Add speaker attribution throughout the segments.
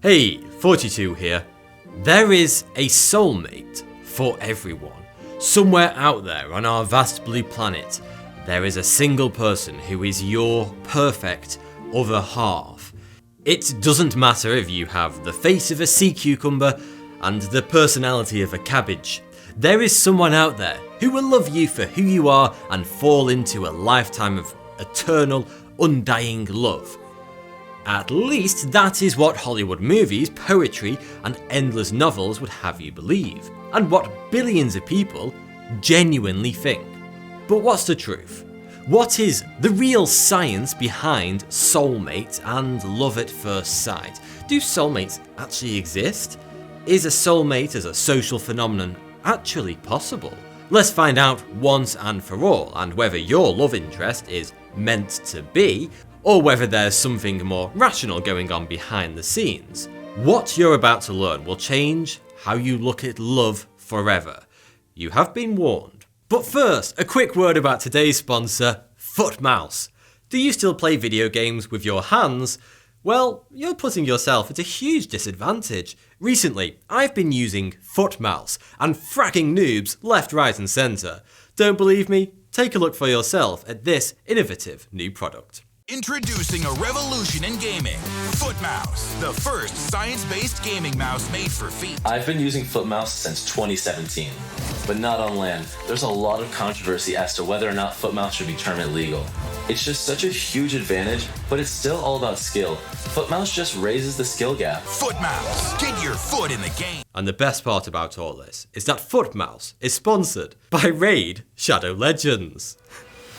Speaker 1: Hey, 42 here. There is a soulmate for everyone. Somewhere out there on our vast blue planet, there is a single person who is your perfect other half. It doesn't matter if you have the face of a sea cucumber and the personality of a cabbage. There is someone out there who will love you for who you are and fall into a lifetime of eternal, undying love. At least that is what Hollywood movies, poetry, and endless novels would have you believe, and what billions of people genuinely think. But what's the truth? What is the real science behind soulmate and love at first sight? Do soulmates actually exist? Is a soulmate as a social phenomenon actually possible? Let's find out once and for all, and whether your love interest is meant to be, or whether there's something more rational going on behind the scenes. What you're about to learn will change how you look at love forever. You have been warned. But first, a quick word about today's sponsor, Footmouse. Do you still play video games with your hands? Well, you're putting yourself at a huge disadvantage. Recently, I've been using Footmouse and fracking noobs left, right and centre. Don't believe me? Take a look for yourself at this innovative new product.
Speaker 2: Introducing a revolution in gaming. Footmouse, the first science-based gaming mouse made for feet.
Speaker 3: I've been using Footmouse since 2017, but not on land. There's a lot of controversy as to whether or not Footmouse should be termed illegal. It's just such a huge advantage, but it's still all about skill. Footmouse just raises the skill gap.
Speaker 2: Footmouse, get your foot in the game.
Speaker 1: And the best part about all this is that Footmouse is sponsored by Raid Shadow Legends.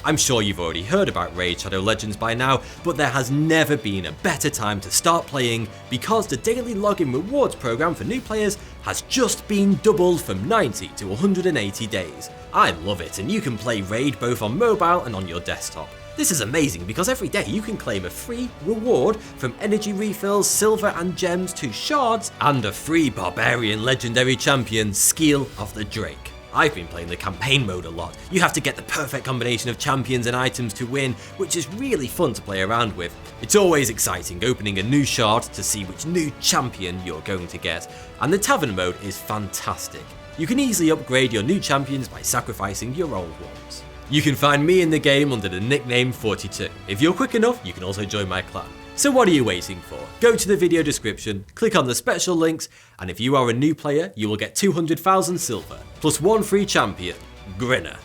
Speaker 1: I'm sure you've already heard about Raid Shadow Legends by now, but there has never been a better time to start playing because the daily login rewards program for new players has just been doubled from 90 to 180 days. I love it, and you can play Raid both on mobile and on your desktop. This is amazing because every day you can claim a free reward from energy refills, silver and gems to shards, and a free barbarian legendary champion, Skeel of the Drake. I've been playing the campaign mode a lot. You have to get the perfect combination of champions and items to win, which is really fun to play around with. It's always exciting opening a new shard to see which new champion you're going to get, and the tavern mode is fantastic. You can easily upgrade your new champions by sacrificing your old ones. You can find me in the game under the nickname 42. If you're quick enough, you can also join my clan. So what are you waiting for? Go to the video description, click on the special links, and if you are a new player, you will get 200,000 silver, plus one free champion, Grinner.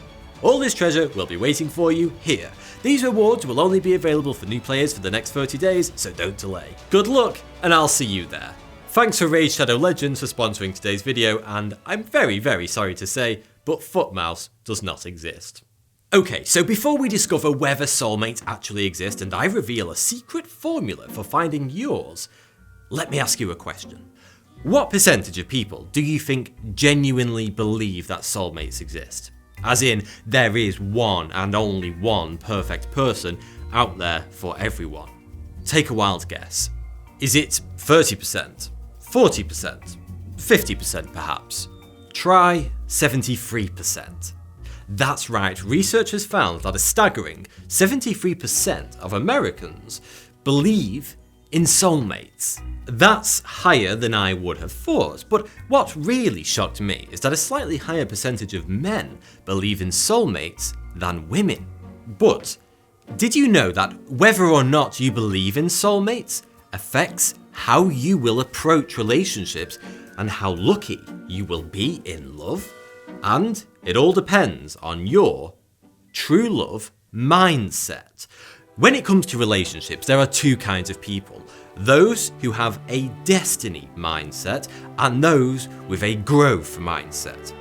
Speaker 1: All this treasure will be waiting for you here. These rewards will only be available for new players for the next 30 days, so don't delay. Good luck, and I'll see you there. Thanks for Raid Shadow Legends for sponsoring today's video, and I'm very sorry to say, but Footmouse does not exist. Okay, so before we discover whether soulmates actually exist and I reveal a secret formula for finding yours, let me ask you a question. What percentage of people do you think genuinely believe that soulmates exist? As in, there is one and only one perfect person out there for everyone. Take a wild guess. Is it 30%? 40%? 50% perhaps? Try 73%. That's right, researchers found that a staggering 73% of Americans believe in soulmates. That's higher than I would have thought, but what really shocked me is that a slightly higher percentage of men believe in soulmates than women. But did you know that whether or not you believe in soulmates affects how you will approach relationships and how lucky you will be in love? And it all depends on your true love mindset. When it comes to relationships, there are two kinds of people. Those who have a destiny mindset and those with a growth mindset.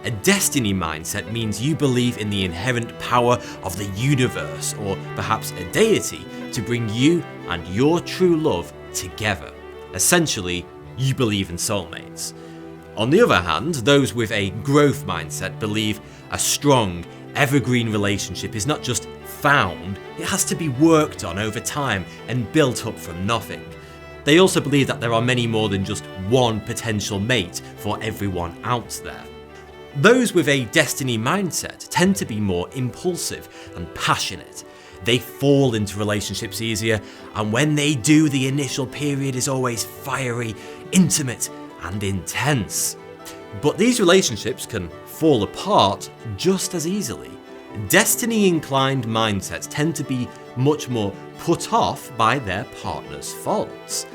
Speaker 1: A destiny mindset means you believe in the inherent power of the universe or perhaps a deity to bring you and your true love together. Essentially, you believe in soulmates. On the other hand, those with a growth mindset believe a strong, evergreen relationship is not just found, it has to be worked on over time and built up from nothing. They also believe that there are many more than just one potential mate for everyone out there. Those with a destiny mindset tend to be more impulsive and passionate. They fall into relationships easier, and when they do, the initial period is always fiery, intimate, and intense. But these relationships can fall apart just as easily. Destiny-inclined mindsets tend to be much more put off by their partner's faults.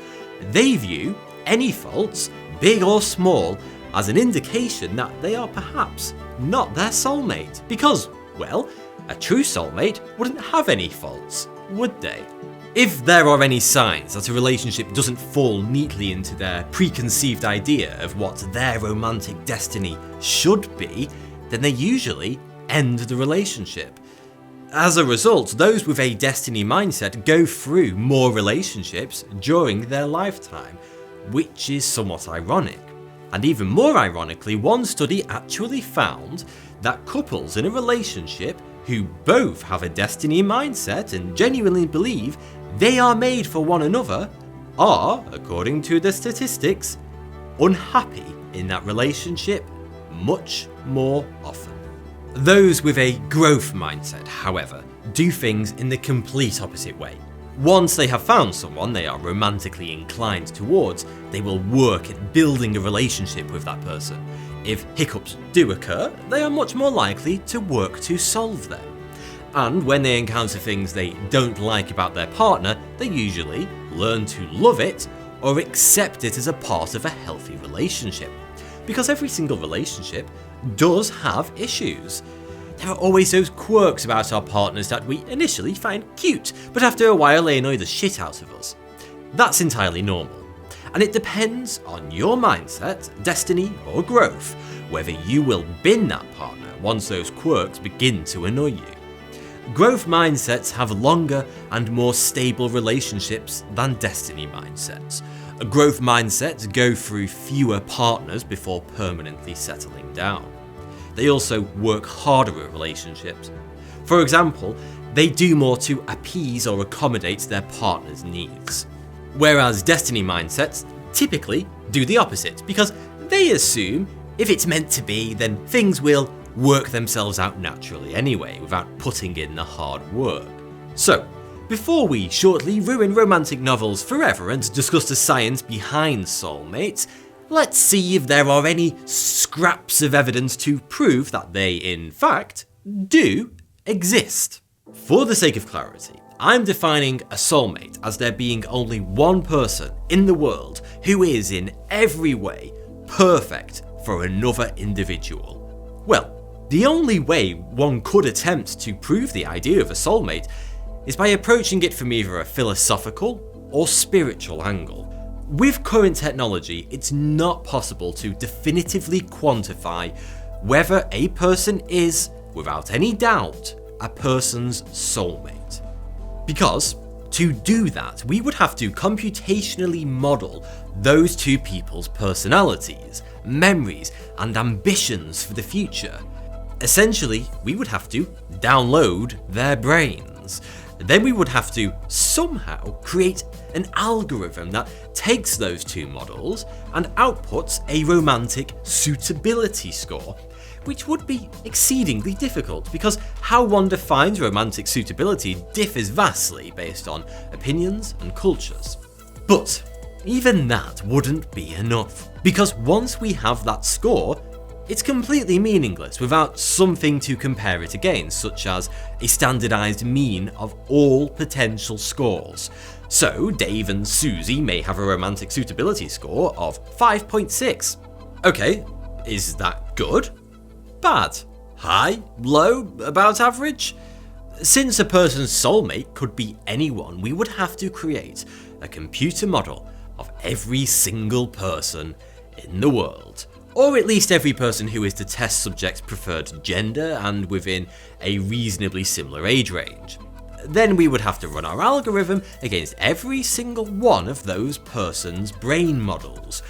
Speaker 1: They view any faults, big or small, as an indication that they are perhaps not their soulmate. Because, well, a true soulmate wouldn't have any faults, would they? If there are any signs that a relationship doesn't fall neatly into their preconceived idea of what their romantic destiny should be, then they usually end the relationship. As a result, those with a destiny mindset go through more relationships during their lifetime, which is somewhat ironic. And even more ironically, one study actually found that couples in a relationship who both have a destiny mindset and genuinely believe they are made for one another are, according to the statistics, unhappy in that relationship much more often. Those with a growth mindset, however, do things in the complete opposite way. Once they have found someone they are romantically inclined towards, they will work at building a relationship with that person. If hiccups do occur, they are much more likely to work to solve them. And when they encounter things they don't like about their partner, they usually learn to love it or accept it as a part of a healthy relationship. Because every single relationship does have issues. There are always those quirks about our partners that we initially find cute, but after a while they annoy the shit out of us. That's entirely normal. And it depends on your mindset, destiny, or growth, whether you will bin that partner once those quirks begin to annoy you. Growth mindsets have longer and more stable relationships than destiny mindsets. Growth mindsets go through fewer partners before permanently settling down. They also work harder at relationships. For example, they do more to appease or accommodate their partner's needs. Whereas destiny mindsets typically do the opposite, because they assume if it's meant to be, then things will work themselves out naturally anyway, without putting in the hard work. So, before we shortly ruin romantic novels forever and discuss the science behind soulmates, let's see if there are any scraps of evidence to prove that they, in fact, do exist. For the sake of clarity, I'm defining a soulmate as there being only one person in the world who is in every way perfect for another individual. Well, the only way one could attempt to prove the idea of a soulmate is by approaching it from either a philosophical or spiritual angle. With current technology, it's not possible to definitively quantify whether a person is, without any doubt, a person's soulmate. Because, to do that, we would have to computationally model those two people's personalities, memories, and ambitions for the future. Essentially, we would have to download their brains. Then we would have to somehow create an algorithm that takes those two models and outputs a romantic suitability score, which would be exceedingly difficult because how one defines romantic suitability differs vastly based on opinions and cultures. But even that wouldn't be enough, because once we have that score, it's completely meaningless without something to compare it against, such as a standardized mean of all potential scores. So Dave and Susie may have a romantic suitability score of 5.6. Okay, is that good? Bad? High? Low? About average? Since a person's soulmate could be anyone, we would have to create a computer model of every single person in the world. Or at least every person who is the test subject's preferred gender and within a reasonably similar age range. Then we would have to run our algorithm against every single one of those persons' brain models,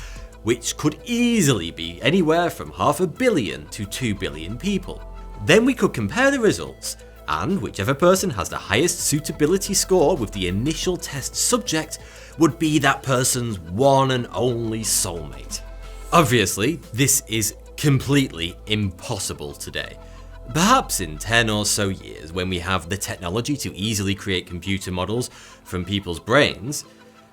Speaker 1: which could easily be anywhere from 500 million to 2 billion people. Then we could compare the results, and whichever person has the highest suitability score with the initial test subject would be that person's one and only soulmate. Obviously, this is completely impossible today. Perhaps in 10 or so years, when we have the technology to easily create computer models from people's brains,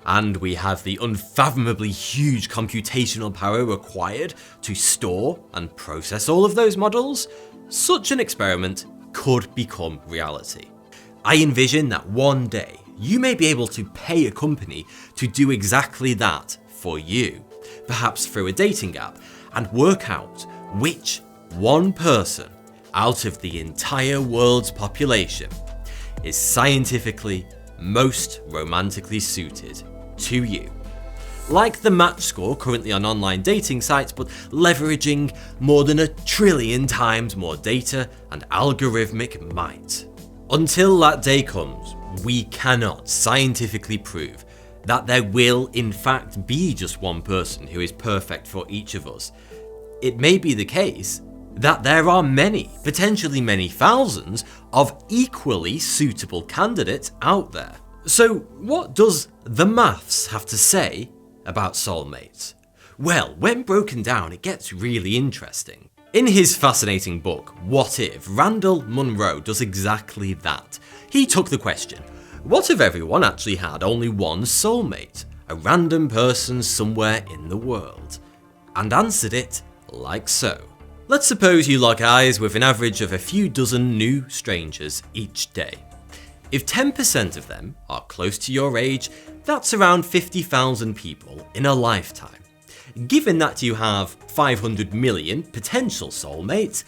Speaker 1: and we have the unfathomably huge computational power required to store and process all of those models, such an experiment could become reality. I envision that one day you may be able to pay a company to do exactly that for you, perhaps through a dating app, and work out which one person out of the entire world's population is scientifically most romantically suited to you. Like the match score currently on online dating sites, but leveraging more than 1 trillion times more data and algorithmic might. Until that day comes, we cannot scientifically prove that there will in fact be just one person who is perfect for each of us. It may be the case that there are many, potentially many thousands, of equally suitable candidates out there. So what does the maths have to say about soulmates? Well, when broken down, it gets really interesting. In his fascinating book, What If?, Randall Munroe does exactly that. He took the question, what if everyone actually had only one soulmate, a random person somewhere in the world, and answered it like so. Let's suppose you lock eyes with an average of a few dozen new strangers each day. If 10% of them are close to your age, that's around 50,000 people in a lifetime. Given that you have 500 million potential soulmates,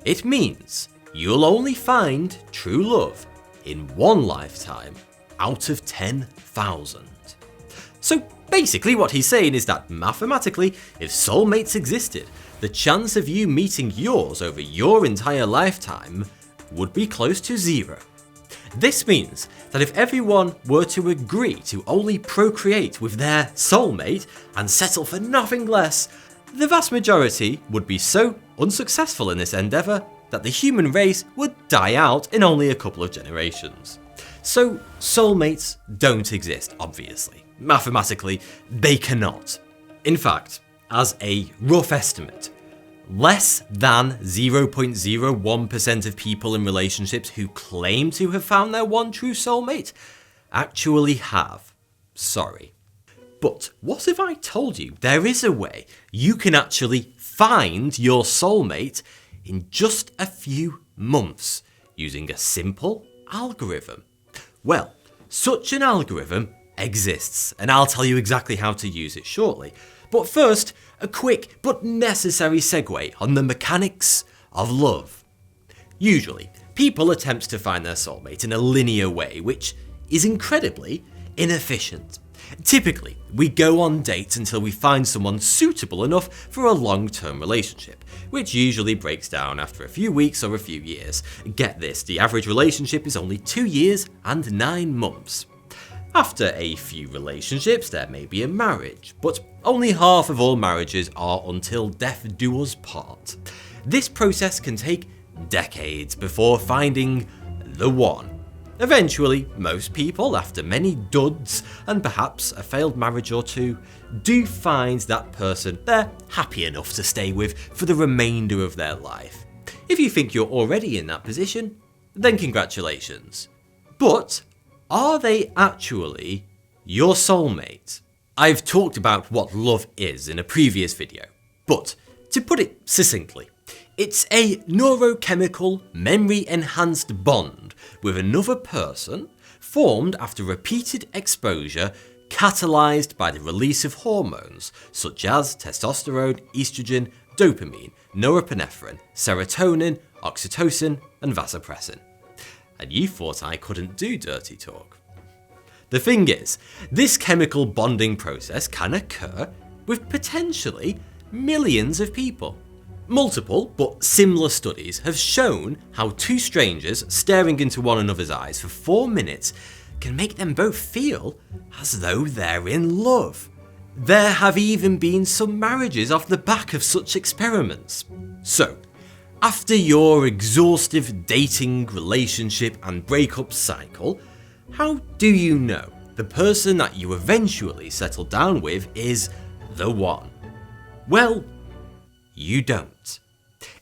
Speaker 1: it means you'll only find true love in one lifetime out of 10,000. So basically what he's saying is that mathematically, if soulmates existed, the chance of you meeting yours over your entire lifetime would be close to 0. This means that if everyone were to agree to only procreate with their soulmate and settle for nothing less, the vast majority would be so unsuccessful in this endeavour that the human race would die out in only a couple of generations. So soulmates don't exist, obviously. Mathematically, they cannot. In fact, as a rough estimate, less than 0.01% of people in relationships who claim to have found their one true soulmate actually have. Sorry. But what if I told you there is a way you can actually find your soulmate in just a few months using a simple algorithm? Well, such an algorithm exists, and I'll tell you exactly how to use it shortly. But first, a quick but necessary segue on the mechanics of love. Usually, people attempt to find their soulmate in a linear way, which is incredibly inefficient. Typically, we go on dates until we find someone suitable enough for a long-term relationship, which usually breaks down after a few weeks or a few years. Get this, the average relationship is only 2 years and 9 months. After a few relationships, there may be a marriage, but only half of all marriages are until death do us part. This process can take decades before finding the one. Eventually, most people, after many duds and perhaps a failed marriage or two, do find that person they're happy enough to stay with for the remainder of their life. If you think you're already in that position, then congratulations. But are they actually your soulmate? I've talked about what love is in a previous video, but to put it succinctly, it's a neurochemical, memory-enhanced bond with another person formed after repeated exposure catalyzed by the release of hormones such as testosterone, estrogen, dopamine, norepinephrine, serotonin, oxytocin, and vasopressin. And you thought I couldn't do dirty talk. The thing is, this chemical bonding process can occur with potentially millions of people. Multiple but similar studies have shown how two strangers staring into one another's eyes for 4 minutes can make them both feel as though they're in love. There have even been some marriages off the back of such experiments. So, after your exhaustive dating, relationship and breakup cycle, how do you know the person that you eventually settle down with is the one? Well, you don't.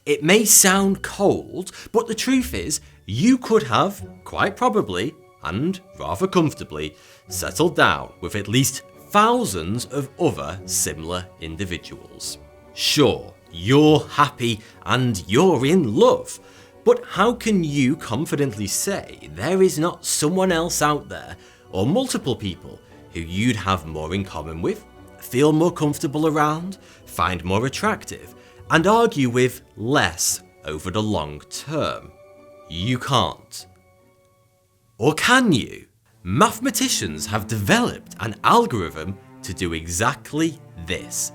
Speaker 1: It may sound cold, but the truth is, you could have, quite probably, and rather comfortably, settled down with at least thousands of other similar individuals. Sure, you're happy and you're in love, but how can you confidently say there is not someone else out there, or multiple people, who you'd have more in common with, feel more comfortable around, find more attractive, and argue with less over the long term? You can't. Or can you? Mathematicians have developed an algorithm to do exactly this.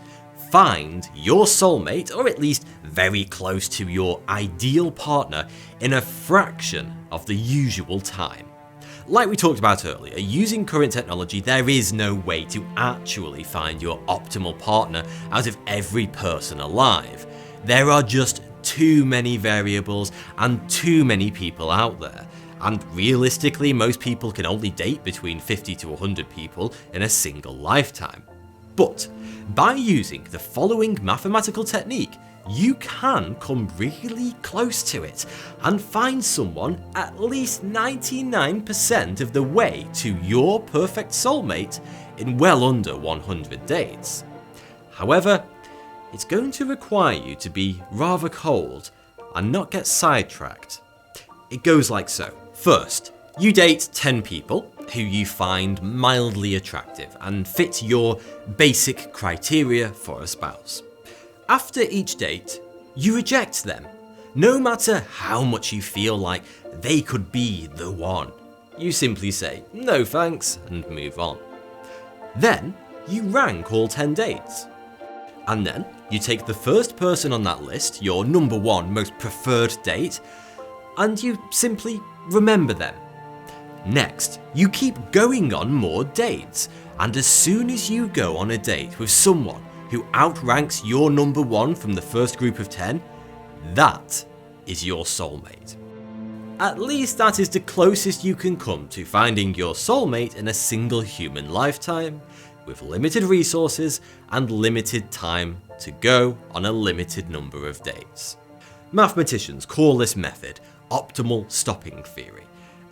Speaker 1: Find your soulmate, or at least very close to your ideal partner, in a fraction of the usual time. Like we talked about earlier, using current technology, there is no way to actually find your optimal partner out of every person alive. There are just too many variables and too many people out there. And realistically, most people can only date between 50 to 100 people in a single lifetime. But by using the following mathematical technique, you can come really close to it and find someone at least 99% of the way to your perfect soulmate in well under 100 dates. However, it's going to require you to be rather cold and not get sidetracked. It goes like so. First, you date 10 people who you find mildly attractive and fit your basic criteria for a spouse. After each date, you reject them, no matter how much you feel like they could be the one. You simply say, no thanks, and move on. Then, you rank all 10 dates. And then, you take the first person on that list, your number one most preferred date, and you simply remember them. Next, you keep going on more dates, and as soon as you go on a date with someone who outranks your number one from the first group of 10, that is your soulmate. At least that is the closest you can come to finding your soulmate in a single human lifetime, with limited resources and limited time to go on a limited number of dates. Mathematicians call this method optimal stopping theory,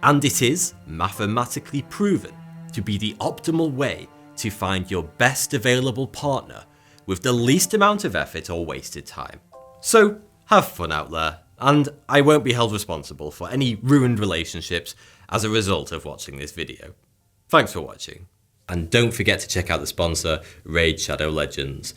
Speaker 1: and it is mathematically proven to be the optimal way to find your best available partner with the least amount of effort or wasted time. So have fun out there, and I won't be held responsible for any ruined relationships as a result of watching this video. Thanks for watching, and don't forget to check out the sponsor, Raid Shadow Legends.